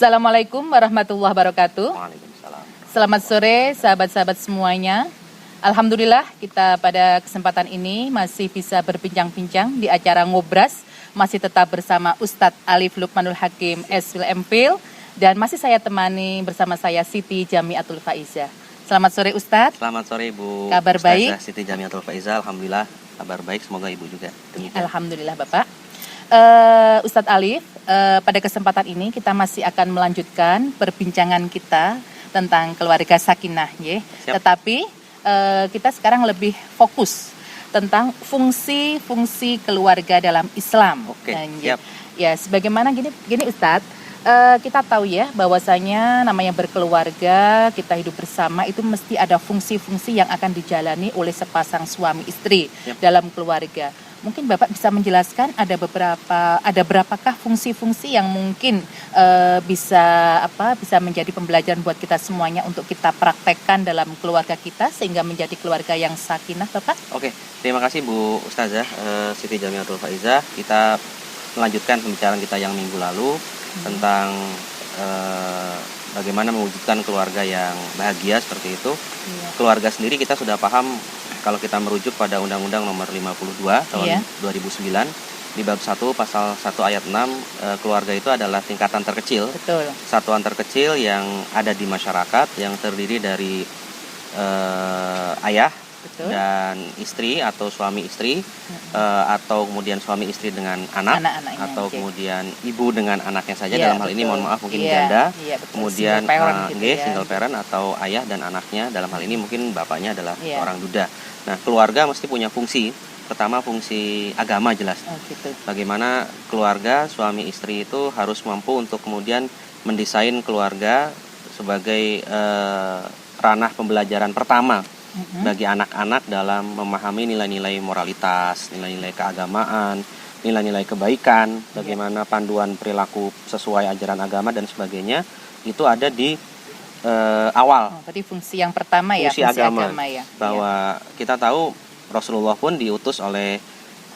Assalamualaikum warahmatullahi wabarakatuh. Waalaikumsalam. Selamat sore sahabat-sahabat semuanya. Alhamdulillah kita pada kesempatan ini masih bisa berbincang-bincang di acara Ngobras. Masih tetap bersama Ustadz Alif Lukmanul Hakim S.Phil dan masih saya temani bersama saya Siti Jamiatul Faizah. Selamat sore Ustadz. Selamat sore Ibu. Kabar baik? Siti Jamiatul Faizah, alhamdulillah kabar baik, semoga Ibu juga demikian. Alhamdulillah Bapak. Ustadz Alif, pada kesempatan ini kita masih akan melanjutkan perbincangan kita tentang keluarga sakinah, ya. Tetapi kita sekarang lebih fokus tentang fungsi-fungsi keluarga dalam Islam. Oke, siap. Ya, sebagaimana gini Ustadz, kita tahu ya bahwasanya namanya berkeluarga, kita hidup bersama itu mesti ada fungsi-fungsi yang akan dijalani oleh sepasang suami istri dalam keluarga. Mungkin Bapak bisa menjelaskan ada berapakah fungsi-fungsi yang mungkin bisa menjadi pembelajaran buat kita semuanya untuk kita praktekkan dalam keluarga kita sehingga menjadi keluarga yang sakinah, Bapak? Oke, terima kasih Bu Ustazah Siti Jamiatul Faizah. Kita melanjutkan pembicaraan kita yang minggu lalu tentang bagaimana mewujudkan keluarga yang bahagia seperti itu. Keluarga sendiri kita sudah paham kalau kita merujuk pada Undang-Undang Nomor 52 tahun 2009 di bab 1 pasal 1 ayat 6, keluarga itu adalah tingkatan terkecil. Betul. Satuan terkecil yang ada di masyarakat yang terdiri dari ayah dan istri atau suami istri, atau kemudian suami istri dengan anak, atau kemudian ibu dengan anaknya saja, dalam hal ini mohon maaf mungkin janda, kemudian single parent atau ayah dan anaknya, dalam hal ini mungkin bapaknya adalah orang duda. Nah, keluarga mesti punya fungsi. Pertama, fungsi agama jelas. Bagaimana keluarga suami istri itu harus mampu untuk kemudian mendesain keluarga sebagai ranah pembelajaran pertama bagi anak-anak dalam memahami nilai-nilai moralitas, nilai-nilai keagamaan, nilai-nilai kebaikan, bagaimana panduan perilaku sesuai ajaran agama dan sebagainya, itu ada di awal. Tadi fungsi yang pertama fungsi agama ya. Bahwa kita tahu Rasulullah pun diutus oleh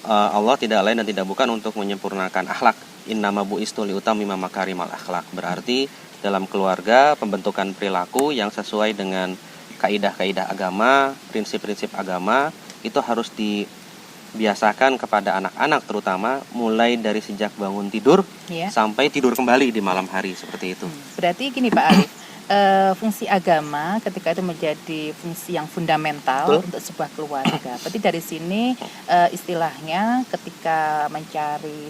Allah tidak lain dan tidak bukan untuk menyempurnakan akhlak. Innama bu'istu liutammima makarimal akhlak. Berarti dalam keluarga pembentukan perilaku yang sesuai dengan kaidah-kaidah agama, prinsip-prinsip agama itu harus dibiasakan kepada anak-anak, terutama mulai dari sejak bangun tidur sampai tidur kembali di malam hari, seperti itu. Berarti gini Pak Arif, fungsi agama ketika itu menjadi fungsi yang fundamental untuk sebuah keluarga. Berarti dari sini istilahnya ketika mencari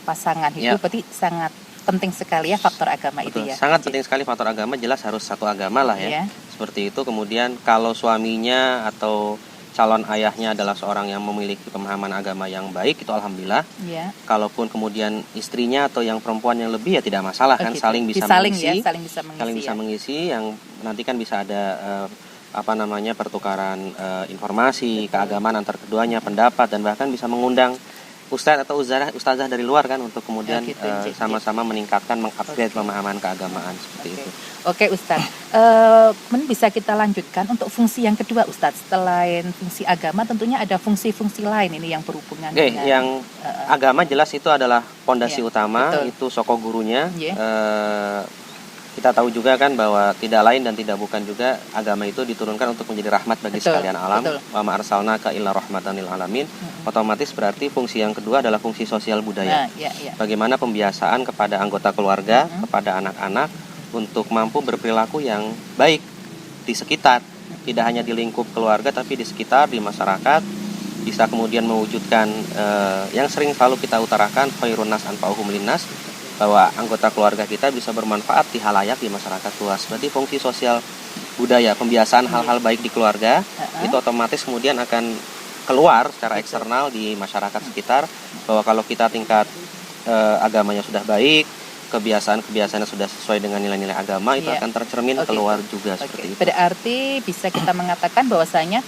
pasangan hidup berarti sangat penting sekali ya faktor agama. itu ya. Sangat penting sekali faktor agama, jelas harus satu agama lah ya. Seperti itu. Kemudian kalau suaminya atau calon ayahnya adalah seorang yang memiliki pemahaman agama yang baik, itu alhamdulillah. Kalaupun kemudian istrinya atau yang perempuan yang lebih, ya tidak masalah kan, saling bisa mengisi, yang nanti kan bisa ada pertukaran informasi, keagamaan antar keduanya, pendapat, dan bahkan bisa mengundang ustadz atau ustazah dari luar kan untuk kemudian sama-sama meningkatkan, mengupgrade pemahaman keagamaan seperti itu. Oke Ustadz, bisa kita lanjutkan untuk fungsi yang kedua Ustadz. Selain fungsi agama tentunya ada fungsi-fungsi lain ini yang berhubungan dengan yang agama jelas itu adalah fondasi utama, itu soko gurunya. Kita tahu juga kan bahwa tidak lain dan tidak bukan juga agama itu diturunkan untuk menjadi rahmat bagi sekalian alam. Wa ma arsalnaka illa rahmatan lil alamin. Otomatis berarti fungsi yang kedua adalah fungsi sosial budaya. Bagaimana pembiasaan kepada anggota keluarga, kepada anak-anak untuk mampu berperilaku yang baik di sekitar, tidak hanya di lingkup keluarga tapi di sekitar, di masyarakat, bisa kemudian mewujudkan yang sering selalu kita utarakan, khairun nas anfa'uhum linnas, bahwa anggota keluarga kita bisa bermanfaat di halayak, di masyarakat luas. Berarti fungsi sosial budaya, pembiasaan hal-hal baik di keluarga, itu otomatis kemudian akan keluar secara eksternal di masyarakat sekitar, bahwa kalau kita tingkat agamanya sudah baik, kebiasaan-kebiasaannya sudah sesuai dengan nilai-nilai agama, itu akan tercermin keluar juga seperti itu. Berarti bisa kita mengatakan bahwasanya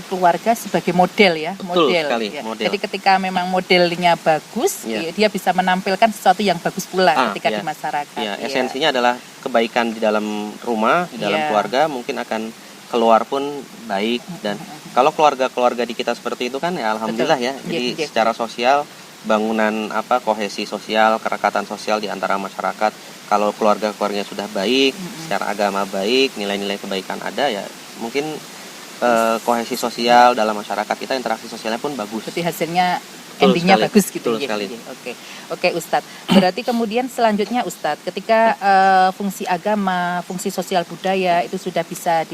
keluarga sebagai model ya, model. Jadi ketika memang modelnya bagus, dia bisa menampilkan sesuatu yang bagus pula ketika di masyarakat. Esensinya adalah kebaikan di dalam rumah, di dalam keluarga mungkin akan keluar pun baik. Dan kalau keluarga-keluarga di kita seperti itu kan ya alhamdulillah ya. Jadi secara sosial bangunan kohesi sosial, kerekatan sosial di antara masyarakat. Kalau keluarga-keluarganya sudah baik, secara agama baik, nilai-nilai kebaikan ada, ya mungkin kohesi sosial dalam masyarakat kita, interaksi sosialnya pun bagus. Berarti hasilnya endingnya bagus gitu ya. Oke Ustadz. Berarti kemudian selanjutnya Ustadz, ketika fungsi agama, fungsi sosial budaya itu sudah bisa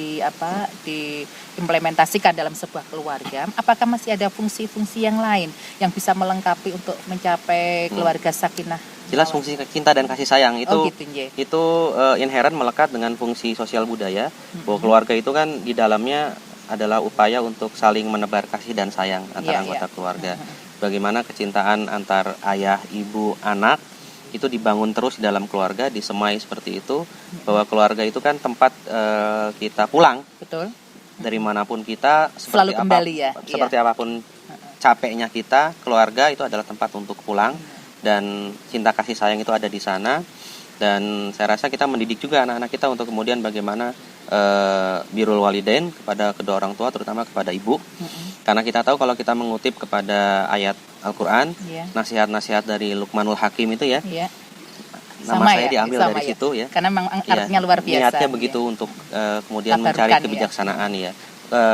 diimplementasikan dalam sebuah keluarga, apakah masih ada fungsi-fungsi yang lain yang bisa melengkapi untuk mencapai keluarga sakinah? Jelas fungsi cinta dan kasih sayang itu inherent melekat dengan fungsi sosial budaya. Bahwa keluarga itu kan di dalamnya adalah upaya untuk saling menebar kasih dan sayang antara anggota keluarga. Bagaimana kecintaan antar ayah, ibu, anak itu dibangun terus di dalam keluarga, disemai seperti itu, bahwa keluarga itu kan tempat kita pulang. Betul. Dari manapun kita, selalu kembali seperti apapun capeknya kita, keluarga itu adalah tempat untuk pulang, dan cinta kasih sayang itu ada di sana. Dan saya rasa kita mendidik juga anak-anak kita untuk kemudian bagaimana birrul walidain kepada kedua orang tua, terutama kepada ibu. Karena kita tahu kalau kita mengutip kepada ayat Al-Quran, nasihat-nasihat dari Luqmanul Hakim itu nama saya diambil dari situ karena memang artinya luar biasa. Niatnya begitu untuk kemudian mencari kebijaksanaan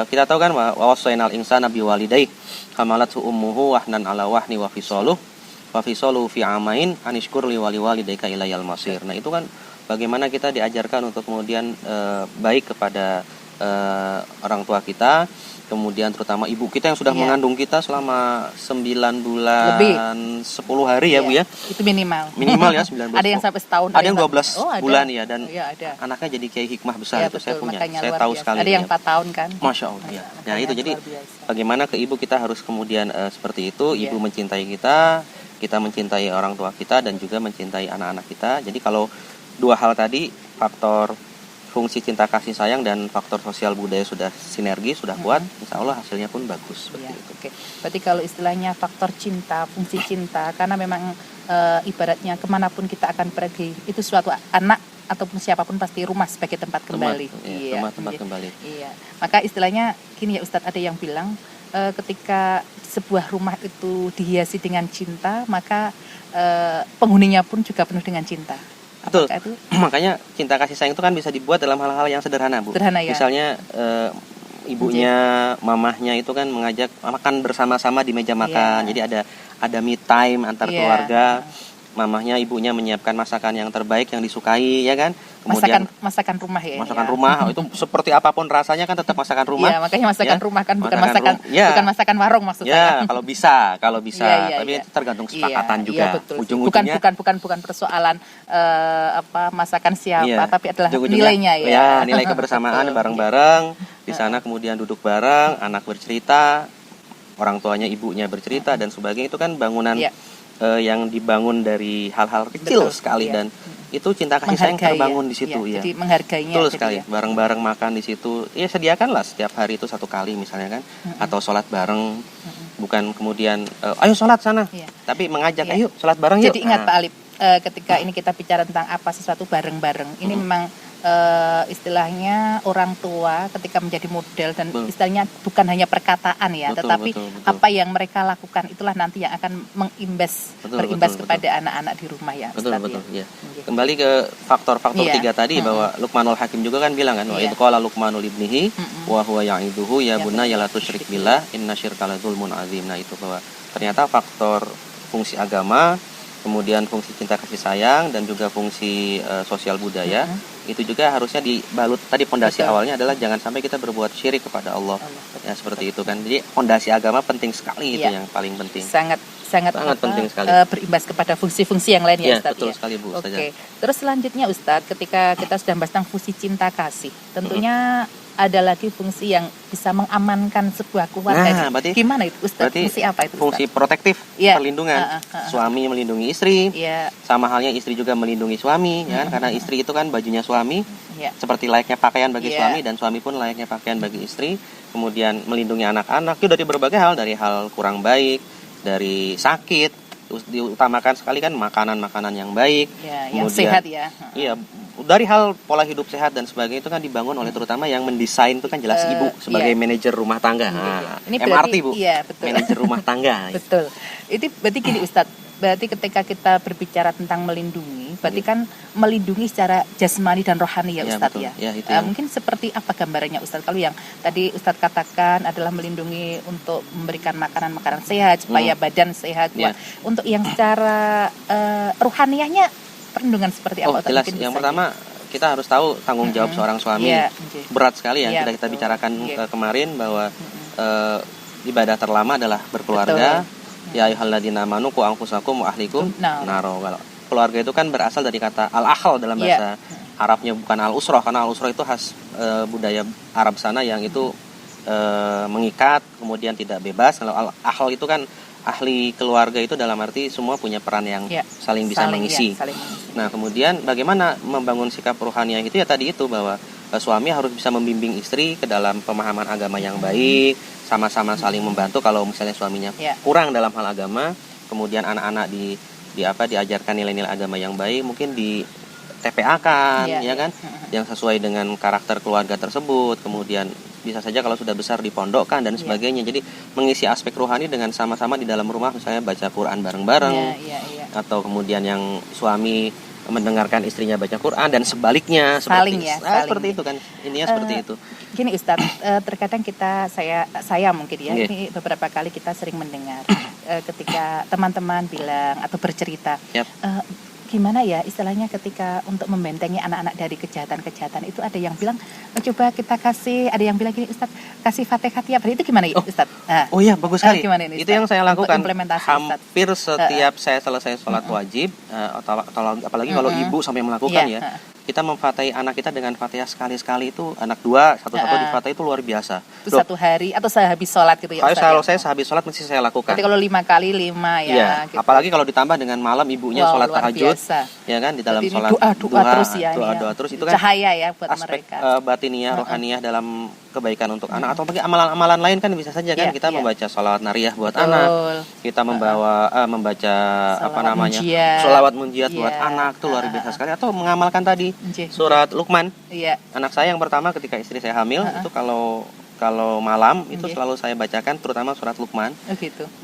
kita tahu kan wawasainal insana biwalidayhi hamalathu ummuhu wahnan ala wahni wa fisaluhu fi amain anishkur li waliwalidayka ilayal masir. Nah, itu kan bagaimana kita diajarkan untuk kemudian baik kepada orang tua kita, kemudian terutama ibu kita yang sudah mengandung kita selama 9 bulan lebih. 10 hari Bu ya. Itu minimal ya 9 bulan. Ada yang sampai setahun, ada yang 12 bulan dan ada. Anaknya jadi kiai hikmah besar itu betul, saya tahu biasa. sekali. Ada yang 4 tahun kan. Masya Allah ya. Itu jadi bagaimana ke ibu kita harus kemudian seperti itu, ibu mencintai kita mencintai orang tua kita, dan juga mencintai anak-anak kita. Jadi kalau dua hal tadi, faktor fungsi cinta kasih sayang dan faktor sosial budaya sudah sinergi, sudah kuat, insya Allah hasilnya pun bagus seperti itu. Berarti kalau istilahnya faktor cinta, fungsi cinta, karena memang ibaratnya kemanapun kita akan pergi, itu suatu anak ataupun siapapun pasti rumah sebagai tempat kembali. Tempat kembali. Maka istilahnya gini ya Ustadz, ada yang bilang ketika sebuah rumah itu dihiasi dengan cinta, maka penghuninya pun juga penuh dengan cinta. Betul. Makanya cinta kasih sayang itu kan bisa dibuat dalam hal-hal yang sederhana, Bu. Misalnya ibunya, mamahnya itu kan mengajak makan bersama-sama di meja makan. Jadi ada me time antar keluarga. Mamahnya, ibunya menyiapkan masakan yang terbaik yang disukai, ya kan? Kemudian masakan rumah Masakan rumah itu seperti apapun rasanya kan tetap masakan rumah. Iya, makanya masakan rumah kan bukan masakan warung maksudnya. Kalau bisa. Tapi itu tergantung kesepakatan juga. Betul. Ujung-ujungnya bukan persoalan masakan siapa, tapi adalah nilainya nilai kebersamaan bareng-bareng di sana, kemudian duduk bareng, anak bercerita, orang tuanya, ibunya bercerita dan sebagainya. Itu kan bangunan yang dibangun dari hal-hal kecil sekali, dan itu cinta kasih sayang terbangun di situ Jadi menghargainya. Betul sekali. Bareng-bareng makan di situ. Sediakanlah setiap hari itu 1 kali misalnya kan, atau sholat bareng. Bukan kemudian ayo sholat sana, tapi mengajak ayo sholat bareng yuk. Jadi ingat Pak Alip, ketika ini kita bicara tentang apa sesuatu bareng-bareng, ini memang istilahnya orang tua ketika menjadi model, dan istilahnya bukan hanya perkataan tetapi apa yang mereka lakukan itulah nanti yang akan berimbas kepada anak-anak di rumah Betul. Kembali ke faktor-faktor 3 tadi, bahwa Luqmanul Hakim juga kan bilang kan, wa idh qala Luqmanul ibnihi wa huwa ya'iduhu ya bunayya la tusyrik billah innasyirka la dzulmun adzim. Nah, itu bahwa ternyata faktor fungsi agama, kemudian fungsi cinta kasih sayang, dan juga fungsi sosial budaya itu juga harusnya dibalut. Tadi pondasi awalnya adalah jangan sampai kita berbuat syirik kepada Allah. Seperti itu kan. Jadi pondasi agama penting sekali, itu yang paling penting. Sangat penting sekali. Berimbas kepada fungsi-fungsi yang lain Ustadz. Betul sekali Bu. Terus selanjutnya Ustadz, ketika kita sudah membahas tentang fungsi cinta kasih, tentunya ada lagi fungsi yang bisa mengamankan sebuah keluarga. Gimana itu Ustadz? Fungsi apa itu Ustadz? Fungsi protektif, perlindungan. Suami melindungi istri, sama halnya istri juga melindungi suami, karena istri itu kan bajunya suami, seperti layaknya pakaian bagi suami, dan suami pun layaknya pakaian bagi istri. Kemudian melindungi anak-anak itu dari berbagai hal, dari hal kurang baik, dari sakit. Diutamakan sekali kan makanan-makanan yang baik, yang sehat dari hal pola hidup sehat dan sebagainya itu kan dibangun oleh terutama yang mendesain itu kan jelas ibu sebagai manajer rumah tangga. Ini MRT berarti, Bu, betul. manajer rumah tangga. Betul. Itu berarti gini Ustadz, berarti ketika kita berbicara tentang melindungi, berarti kan melindungi secara jasmani dan rohani ya Ustadz ya. Mungkin seperti apa gambarannya Ustadz? Kalau yang tadi Ustadz katakan adalah melindungi untuk memberikan makanan-makanan sehat supaya badan sehat. Untuk yang secara rohaniahnya perlindungan seperti apa? Jelas. Yang pertama kita harus tahu tanggung jawab seorang suami berat sekali yang sudah kita bicarakan kemarin bahwa ibadah terlama adalah berkeluarga. Ya ayyuhalladzina amanu qu anfusakum wa ahlikum naro. Keluarga itu kan berasal dari kata al-ahl dalam bahasa Arabnya, bukan al-usrah, karena al-usrah itu khas budaya Arab sana yang itu mengikat kemudian tidak bebas. Kalau al-ahl itu kan ahli keluarga itu dalam arti semua punya peran yang saling bisa mengisi. Nah, kemudian bagaimana membangun sikap rohani yang itu ya tadi itu bahwa suami harus bisa membimbing istri ke dalam pemahaman agama yang baik, sama-sama saling membantu kalau misalnya suaminya kurang dalam hal agama, kemudian anak-anak diajarkan nilai-nilai agama yang baik, mungkin di TPA-kan kan yang sesuai dengan karakter keluarga tersebut, kemudian bisa saja kalau sudah besar dipondokkan dan sebagainya. Jadi mengisi aspek rohani dengan sama-sama di dalam rumah, misalnya baca Quran bareng-bareng atau kemudian yang suami mendengarkan istrinya baca Quran dan sebaliknya seperti itu kan, ininya seperti itu. Gini Ustadz, terkadang saya mungkin ini beberapa kali kita sering mendengar ketika teman-teman bilang atau bercerita gimana ya istilahnya ketika untuk membentengi anak-anak dari kejahatan-kejahatan itu, ada yang bilang coba kita kasih, ada yang bilang gini Ustadz, kasih Fatihah tiap hari, itu gimana ya Ustadz? Oh iya, bagus sekali. Ini, itu yang saya lakukan hampir setiap saya selesai sholat wajib, apalagi kalau ibu sampai melakukan kita memfatahi anak kita dengan Fatihah sekali-sekali itu, anak dua satu-satu difatih itu luar biasa. Itu satu hari atau sehabis sholat gitu ya Ustadz? Kalau saya sehabis sholat mesti saya lakukan. Berarti kalau 5 kali 5 gitu. Apalagi kalau ditambah dengan malam ibunya sholat tahajud, ya kan, di dalam sholat doa terus ya, doa terus itu kan cahaya ya buat aspek mereka. Batiniah, rohaniah dalam kebaikan untuk anak, atau bagi amalan-amalan lain kan bisa saja kan kita membaca sholawat nariyah buat anak, kita membaca sholawat munjiat buat anak, itu luar biasa sekali. Atau mengamalkan tadi surat Luqman. Anak saya yang pertama ketika istri saya hamil itu kalau malam itu selalu saya bacakan terutama surat Luqman.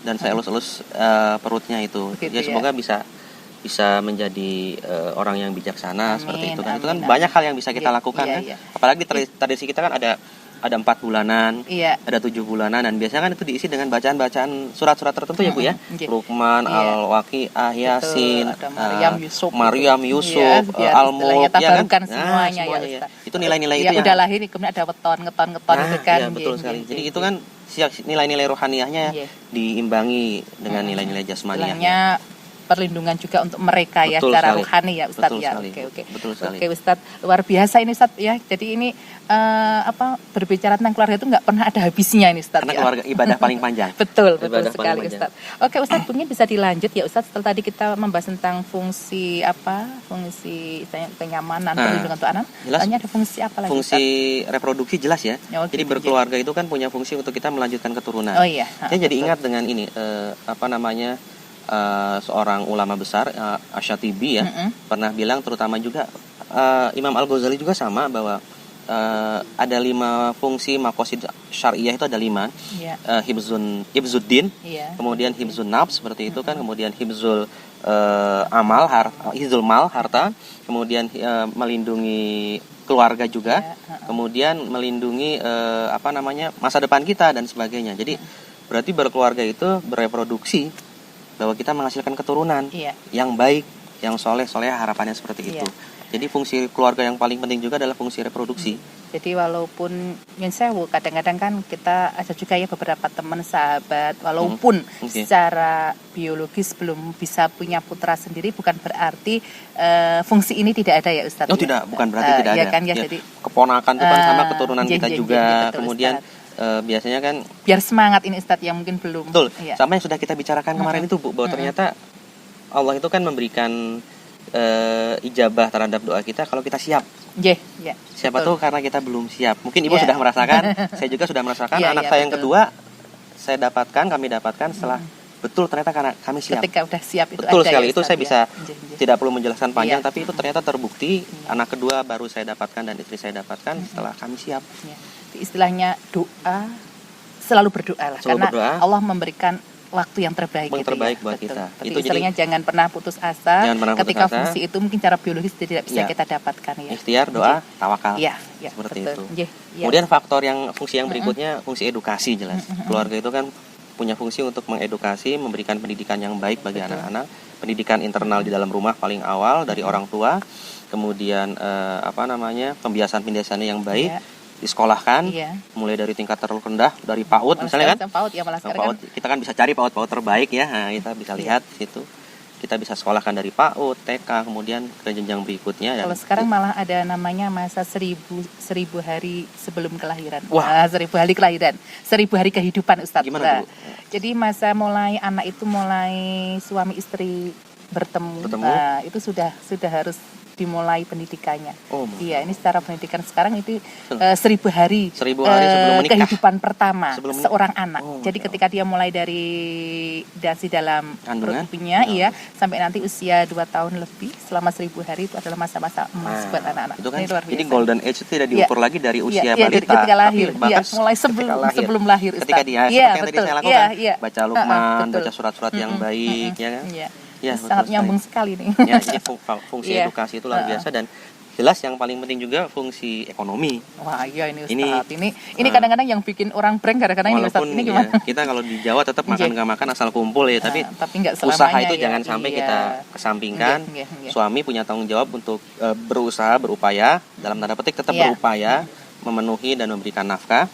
Dan saya elus-elus perutnya itu. Semoga bisa menjadi orang yang bijaksana. Seperti itu kan. Itu kan banyak hal yang bisa kita lakukan kan. Apalagi tradisi kita kan ada 4 bulanan, ada 7 bulanan, dan biasanya kan itu diisi dengan bacaan-bacaan surat-surat tertentu ya Bu ya. Luqman, Al-Waqiah, Yasin, Maryam, Yusuf, Al-Mulk, ya kan. Semuanya ya. Itu nilai-nilai itu udah lahir kemudian ada weton gitu kan. Ya, betul sekali. Jadi itu kan nilai-nilai rohaniahnya diimbangi dengan nilai-nilai jasmaniahnya. Perlindungan juga untuk mereka secara rohani ya Ustadz ya. Oke Ustadz, luar biasa ini Ustadz ya. Jadi ini berbicara tentang keluarga itu nggak pernah ada habisnya ini Ustadz. Karena keluarga ibadah paling panjang. betul sekali Ustadz. Oke Ustadz, mungkin bisa dilanjut ya Ustadz, setelah tadi kita membahas tentang fungsi kenyamanan, perlindungan untuk anak. Hanya ada fungsi apa lagi? Fungsi reproduksi jelas ya. Jadi berkeluarga itu kan punya fungsi untuk kita melanjutkan keturunan. Jadi ingat dengan ini seorang ulama besar Asy-Syatibi pernah bilang, terutama juga Imam Al-Ghazali juga sama, bahwa ada 5 fungsi maqasid syariah itu ada 5. Hibzuddin, kemudian hibzun nafs seperti itu kan, kemudian hibzul hibzul mal harta, kemudian melindungi keluarga juga, kemudian melindungi masa depan kita dan sebagainya. Jadi berarti berkeluarga itu bereproduksi, bahwa kita menghasilkan keturunan yang baik, yang soleh harapannya seperti itu. Jadi fungsi keluarga yang paling penting juga adalah fungsi reproduksi. Jadi walaupun kadang-kadang kan kita ada juga ya beberapa teman sahabat, walaupun secara biologis belum bisa punya putra sendiri, bukan berarti fungsi ini tidak ada ya Ustadz. Tidak, bukan berarti tidak ada. Kan, jadi keponakan itu kan sama keturunan kita juga. Kemudian biasanya kan biar semangat ini Ustadz yang mungkin belum. Betul. Sama yang sudah kita bicarakan kemarin itu Bu, bahwa ternyata Allah itu kan memberikan ijabah terhadap doa kita kalau kita siap. Siapa tuh karena kita belum siap. Mungkin Ibu sudah merasakan, saya juga sudah merasakan. Anak saya yang kedua kami dapatkan setelah betul ternyata karena kami siap. Ketika udah siap itu betul ada sekali, ya, itu saya bisa tidak perlu menjelaskan panjang, iya. tapi itu ternyata terbukti. Anak kedua baru saya dapatkan dan istri saya dapatkan setelah kami siap. Ya. Istilahnya doa, selalu berdoa lah, karena berdoa. Allah memberikan waktu yang terbaik, buat betul. kita. Tapi itu istilahnya jangan pernah putus asa. Ketika putus asa. Fungsi itu mungkin cara biologis tidak bisa kita dapatkan ya. Ikhtiar, doa, tawakal. Ya, seperti betul. itu. Kemudian faktor fungsi yang berikutnya fungsi edukasi jelas. Keluarga itu kan punya fungsi untuk mengedukasi, memberikan pendidikan yang baik bagi anak-anak, pendidikan internal di dalam rumah paling awal dari orang tua, kemudian pembiasaan-pembiasaan yang baik. Disekolahkan, mulai dari tingkat terrendah, dari PAUD misalnya kan, PAUD, ya, PAUD, kita kan bisa cari PAUD terbaik ya, nah, kita bisa lihat di situ, kita bisa sekolahkan dari PAUD, TK, kemudian ke jenjang berikutnya. Kalau sekarang malah ada namanya masa 1000 hari sebelum kelahiran. Wah, 1000 hari kelahiran, 1000 hari kehidupan, Ustadz. Gimana, Bu? Jadi masa mulai anak itu mulai suami istri bertemu. Nah, itu sudah harus dimulai pendidikannya. Iya, ini secara pendidikan sekarang itu 1000 hari sebelum menikah, kehidupan pertama seorang anak. Jadi ketika dia mulai dari dalam perut ibunya, sampai nanti usia 2 tahun lebih, selama 1000 hari itu adalah masa-masa emas buat anak-anak. Itu kan, jadi golden age itu tidak diukur lagi dari usia balita, ketika lahir, mulai sebelum lahir. Ketika dia, seperti yang tadi saya lakukan, baca Luqman, baca surat-surat yang baik, ya kan? Sangat nyambung sekali nih. Ya, ini fungsi edukasi itu luar biasa, dan jelas yang paling penting juga fungsi ekonomi. Wah, iya ini Ustadz. Ini kadang-kadang yang bikin orang prank kadang-kadang ini Ustadz. Ini gimana? Kita kalau di Jawa tetap makan nggak makan asal kumpul ya, tapi nggak selamanya, usaha itu jangan sampai kita kesampingkan. Suami punya tanggung jawab untuk berusaha, berupaya, dalam tanda petik tetap berupaya memenuhi dan memberikan nafkah.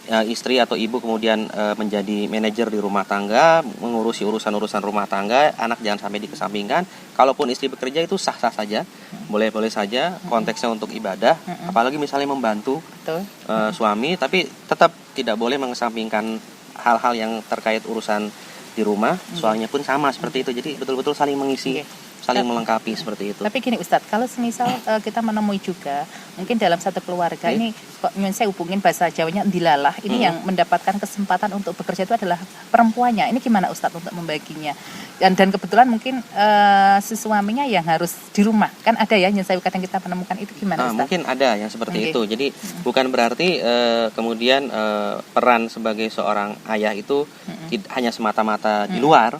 Istri atau ibu kemudian menjadi manajer di rumah tangga, mengurusi urusan-urusan rumah tangga, anak jangan sampai dikesampingkan. Kalaupun istri bekerja itu sah-sah saja, boleh-boleh saja, konteksnya untuk ibadah, apalagi misalnya membantu suami, tapi tetap tidak boleh mengesampingkan hal-hal yang terkait urusan di rumah. Soalnya pun sama seperti itu, jadi betul-betul saling mengisi, saling melengkapi seperti itu. Tapi gini Ustadz, kalau semisal kita menemui juga mungkin dalam satu keluarga ini, kok saya hubungin bahasa Jawanya dilalah, ini yang mendapatkan kesempatan untuk bekerja itu adalah perempuannya. Ini gimana Ustadz untuk membaginya? Dan kebetulan mungkin si suaminya yang harus di rumah, kan ada ya yang saya kadang kita menemukan itu, gimana Ustadz? Mungkin ada yang seperti itu. Jadi bukan berarti kemudian peran sebagai seorang ayah itu hanya semata-mata di luar,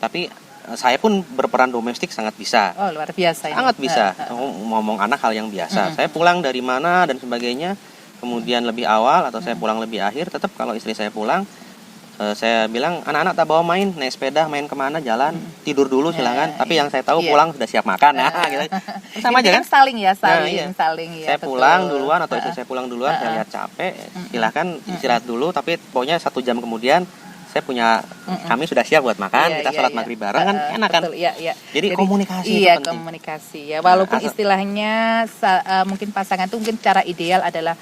tapi saya pun berperan domestik sangat bisa. Oh, luar biasa. Sangat bisa. Ngomong anak hal yang biasa. Saya pulang dari mana dan sebagainya, kemudian lebih awal atau saya pulang lebih akhir, tetap kalau istri saya pulang, saya bilang anak-anak tak bawa main, naik sepeda, main kemana, jalan, tidur dulu silakan. Tapi yang saya tahu pulang sudah siap makan. Gitu. Sama aja kan? Saling ya. Saya pulang duluan atau istri saya pulang duluan, saya lihat capek, silakan istirahat dulu. Tapi pokoknya 1 jam kemudian saya punya, kami sudah siap buat makan, kita sholat maghrib bareng kan, enak kan? Jadi komunikasi itu penting. Komunikasi ya, walaupun istilahnya mungkin pasangan itu mungkin cara ideal adalah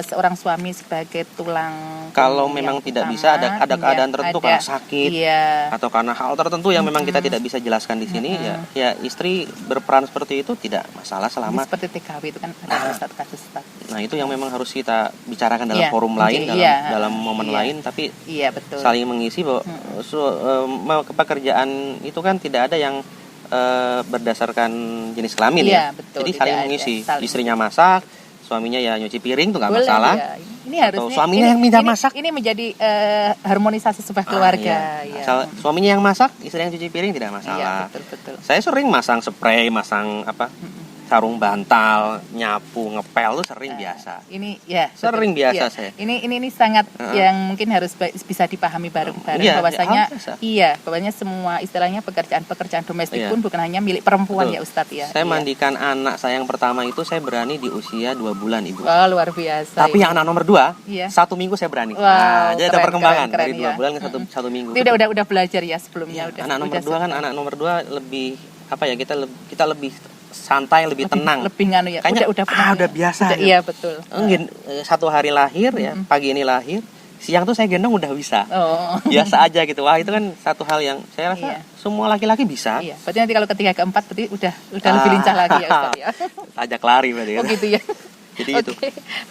seorang suami sebagai tulang. Kalau memang tidak bisa, ada keadaan tertentu karena sakit atau karena hal tertentu yang memang kita tidak bisa jelaskan di sini, ya istri berperan seperti itu tidak masalah selama. Seperti TKW itu kan ada kasus. Nah itu yang memang harus kita bicarakan dalam forum lain, dalam momen lain, tapi saling mengisi bahwa pekerjaan itu kan tidak ada yang berdasarkan jenis kelamin ya. Jadi saling mengisi. Istrinya masak, suaminya ya nyuci piring tuh nggak masalah. Ini harusnya atau suaminya yang minta masak. Ini menjadi harmonisasi sebuah keluarga. Asal suaminya yang masak, istri yang cuci piring tidak masalah. Betul. Saya sering masang spray, masang sarung bantal, nyapu, ngepel itu sering biasa. Ini sering biasa saya. Ini sangat yang mungkin harus bisa dipahami bareng-bareng bahwasanya bahwasanya semua istilahnya pekerjaan domestik pun bukan hanya milik perempuan ya Ustadz ya. Saya mandikan anak saya yang pertama itu saya berani di usia 2 bulan Ibu. Wah, luar biasa. Tapi yang anak nomor 2 1 minggu saya berani. Jadi ada perkembangan dari 2 bulan ke 1 minggu. Ini udah belajar ya sebelumnya. Anak nomor 2 kan anak nomor 2 lebih kita lebih santai, lebih tenang. Lebih nganu ya. Kayaknya udah biasa. Iya, betul. Mungkin 1 hari lahir ya, pagi ini lahir, siang tuh saya gendong udah bisa. Biasa aja gitu. Wah, itu kan satu hal yang saya rasa semua laki-laki bisa. Iya. Berarti nanti kalau ketiga keempat berarti udah lebih lincah lagi ya Ustaz ya. Ajak lari berarti. Oh gitu ya. Jadi itu.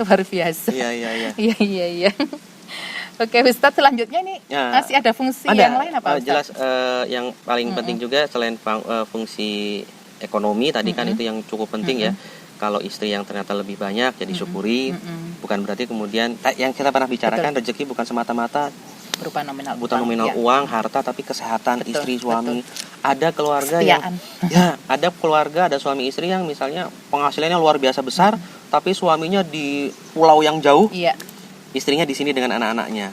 Luar biasa. Iya. Iya. Oke Ustadz, selanjutnya nih masih ada fungsi yang lain apa Ustadz? Jelas yang paling penting juga selain fungsi ekonomi tadi kan itu yang cukup penting ya. Kalau istri yang ternyata lebih banyak ya disyukuri. Bukan berarti kemudian yang kita pernah bicarakan rezeki bukan semata-mata berupa nominal uang, harta, tapi kesehatan istri, suami. Ada keluarga ada keluarga, ada suami istri yang misalnya penghasilannya luar biasa besar, tapi suaminya di pulau yang jauh, istrinya di sini dengan anak-anaknya.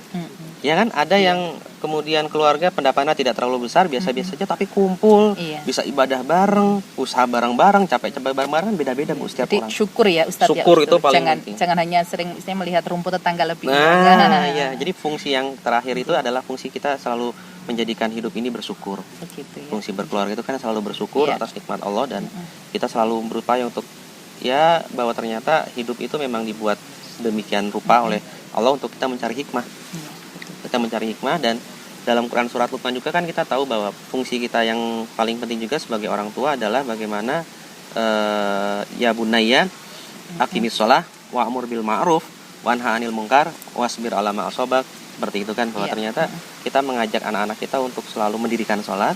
Ya kan, ada yang kemudian keluarga pendapatannya tidak terlalu besar, biasa-biasa saja, tapi kumpul, bisa ibadah bareng, usaha bareng-bareng, capek-capek bareng-bareng, beda-beda Bu setiap orang. Syukur ya Ustadz. Syukur itu paling penting. Jangan hanya sering melihat rumput tetangga lebih. Jadi fungsi yang terakhir itu adalah fungsi kita selalu menjadikan hidup ini bersyukur. Begitu, ya. Fungsi berkeluarga itu kan selalu bersyukur atas nikmat Allah, dan kita selalu berupaya untuk bahwa ternyata hidup itu memang dibuat demikian rupa oleh Allah untuk kita mencari hikmah. Kita mencari hikmah, dan dalam Quran surat Luqman juga kan kita tahu bahwa fungsi kita yang paling penting juga sebagai orang tua adalah bagaimana ya bunayya aqimis shalah wa'mur bil ma'ruf wanha 'anil munkar wasbir 'ala ma asabak. Seperti itu kan, bahwa ternyata kita mengajak anak-anak kita untuk selalu mendirikan sholat,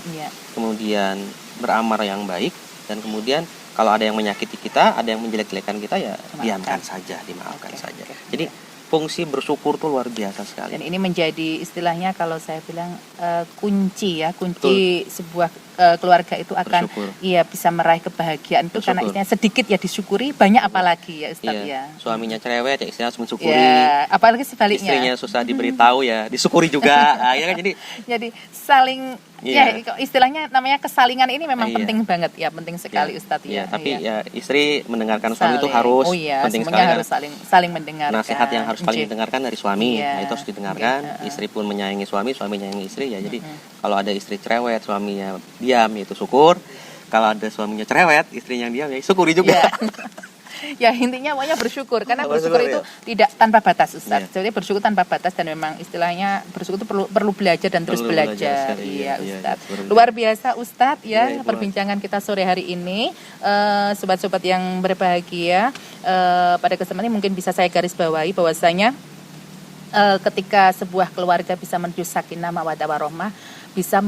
kemudian beramal yang baik, dan kemudian kalau ada yang menyakiti kita, ada yang menjelek-jelekan kita, ya diamkan saja, dimaafkan saja. Jadi fungsi bersyukur tuh luar biasa sekali. Dan ini menjadi istilahnya kalau saya bilang kunci sebuah keluarga itu akan bisa meraih kebahagiaan itu karena istilahnya sedikit ya disyukuri, banyak apalagi ya Ustadz ya. Suaminya cerewet ya istrinya harus mensyukuri. Apalagi sebaliknya. Istrinya susah diberitahu ya disyukuri juga. Ya kan, jadi saling istilahnya namanya kesalingan ini memang penting banget ya, penting sekali Ustadz ya. Tapi istri mendengarkan suami itu harus penting sekali, harus saling mendengarkan. Nasihat yang harus paling didengarkan dari suami, nah itu harus didengarkan. Istri pun menyayangi suami menyayangi istri ya. Jadi kalau ada istri cerewet, suaminya diam, itu syukur. Kalau ada suaminya cerewet, istrinya diam, ya syukuri juga. Ya intinya pokoknya bersyukur, karena bersyukur itu tidak tanpa batas Ustaz. Jadi bersyukur tanpa batas, dan memang istilahnya bersyukur itu perlu belajar dan terus belajar. Iya Ustaz. Luar biasa Ustaz ya perbincangan kita sore hari ini. Sobat-sobat yang berbahagia, pada kesempatan ini mungkin bisa saya garis bawahi bahwasanya ketika sebuah keluarga bisa menuju sakinah mawaddah warahmah, bisa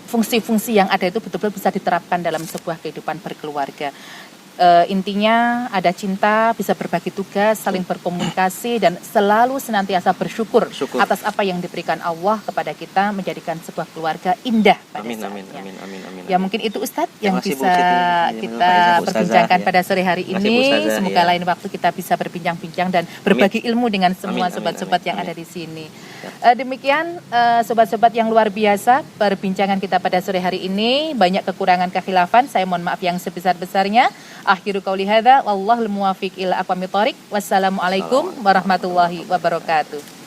fungsi-fungsi yang ada itu betul-betul bisa diterapkan dalam sebuah kehidupan berkeluarga. Intinya ada cinta, bisa berbagi tugas, saling berkomunikasi, dan selalu senantiasa bersyukur atas apa yang diberikan Allah kepada kita, menjadikan sebuah keluarga indah pada saatnya. Amin. Ya mungkin itu Ustadz yang bisa kita perbincangkan pada sore hari ini. Semoga lain waktu kita bisa berbincang-bincang dan berbagi ilmu dengan semua sobat-sobat yang ada di sini. Demikian sobat-sobat yang luar biasa perbincangan kita pada sore hari ini. Banyak kekurangan kekhilafan, saya mohon maaf yang sebesar-besarnya. Akhiru qauli hadza wallahul muwaffiq ila aqwamit thoriq. Wassalamualaikum warahmatullahi wabarakatuh.